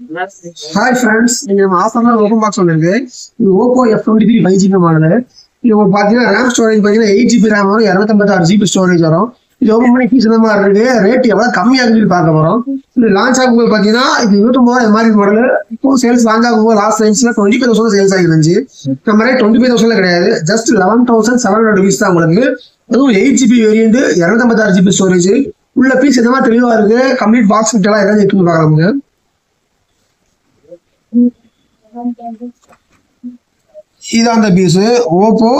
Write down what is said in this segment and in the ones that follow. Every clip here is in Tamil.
Hi friends, நீங்க ஆஃபர்ல ஓபன் பாக்ஸ் வந்திருக்கு. இது Oppo F23 5GB மாடல். இது உங்களுக்கு பாத்தீங்கன்னா RAM ஸ்டோரேஜ் பாத்தீங்கன்னா 8GB RAM வரும், 256GB ஸ்டோரேஜ் வரும். இது ஓபன் பண்ணி ஃபீஸ் என்ன மாதிரி இருக்கு, ரேட் எவ்வளவு கம்மியா இருக்குன்னு பார்க்க போறோம். இது லான்ச் ஆகும்போது பாத்தீங்கன்னா இது 29,000 மாதிரி மாடல். இப்போ சேல்ஸ் லான்ச் ஆகும்போது லாஸ்ட் டைம்ஸ்ல 25,000 சேல்ஸ் ஆகிருந்துச்சு. நம்ம ரேட் 25,000 கிடையாது, ஜஸ்ட் 11,700 rupees தான் உங்களுக்கு. அதுவும் 8GB வேரியன்ட், 256GB ஸ்டோரேஜ். உள்ள பீஸ் எந்த மாதிரி தெளிவா இருக்கு, கம்ப்ளீட் பாக்ஸ் எல்லாம் எதாவது இருக்குன்னு பார்க்கலாமுங்க. இதான் அந்த piece Oppo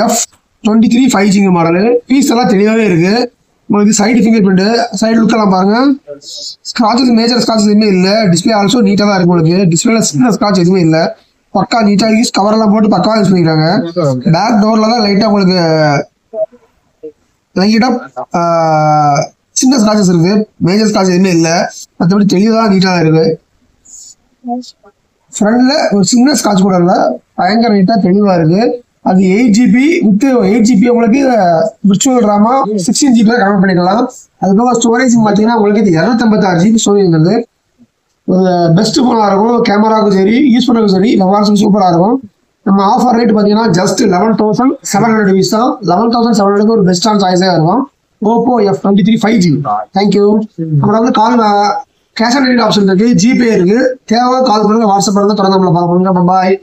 F23 5GB model. Piece எல்லாம் தெளிவாகவே இருக்கு. உங்களுக்கு side finger print, side look எல்லாம் பாருங்க. ஸ்கிராச்சஸ் மேஜர் ஸ்கிராச்சஸ் எதுவுமே இல்லை. டிஸ்பிளே ஆல்சோ நீட்டாக தான் இருக்கு. உங்களுக்கு டிஸ்பிளேல சின்ன ஸ்கிராச் எதுவுமே இல்லை. பக்கா நீட்டாக யூஸ் கவர் எல்லாம் போட்டு பக்காவா யூஸ் பண்ணிக்கிறாங்க. பேக் டோர்ல தான் லைட்டா உங்களுக்கு சின்ன ஸ்கிராச்சஸ் இருக்கு. மேஜர் ஸ்கிராச் எதுவுமே இல்லை. மற்றபடி தெளிவாக நீட்டாக தான் இருக்கு. ஃப்ரண்ட்ல ஒரு சின்ன ஸ்காட்ச் கூட இல்லை, பயங்கர நீட்டா தெளிவா இருக்கு. அது 8GB வித் 8GB உங்களுக்கு விர்ச்சுவல் ராமா 16GB கன்வெர்ட் பண்ணிக்கலாம். அதுக்கப்புறம் ஸ்டோரேஜ் பார்த்தீங்கன்னா உங்களுக்கு இது 256GB ஸ்டோரேஜ் வருது. ஒரு பெஸ்ட் ஃபோனாக இருக்கும். கேமராவுக்கும் சரி, யூஸ் பண்ணவும் சரி, லெவான்ஸும் சூப்பராக இருக்கும். நம்ம ஆஃபர் ரேட் பார்த்தீங்கன்னா ஜஸ்ட் 11,700 rupees தான். 11,700 ஒரு பெஸ்டான சாய்ஸாக இருக்கும். Oppo F23 5GB. தேங்க்யூ. நம்மளோட வந்து கால் கேஷ் ஆன் டெலிவரி ஆப்ஷன் இருக்கு, ஜிபே இருக்கு. தேவை கால் பண்ணுங்க, வாட்ஸ்அப் பண்ணுங்க, தொடர்ந்து நம்மளை பார்க்க பண்ணுங்க. பாய்.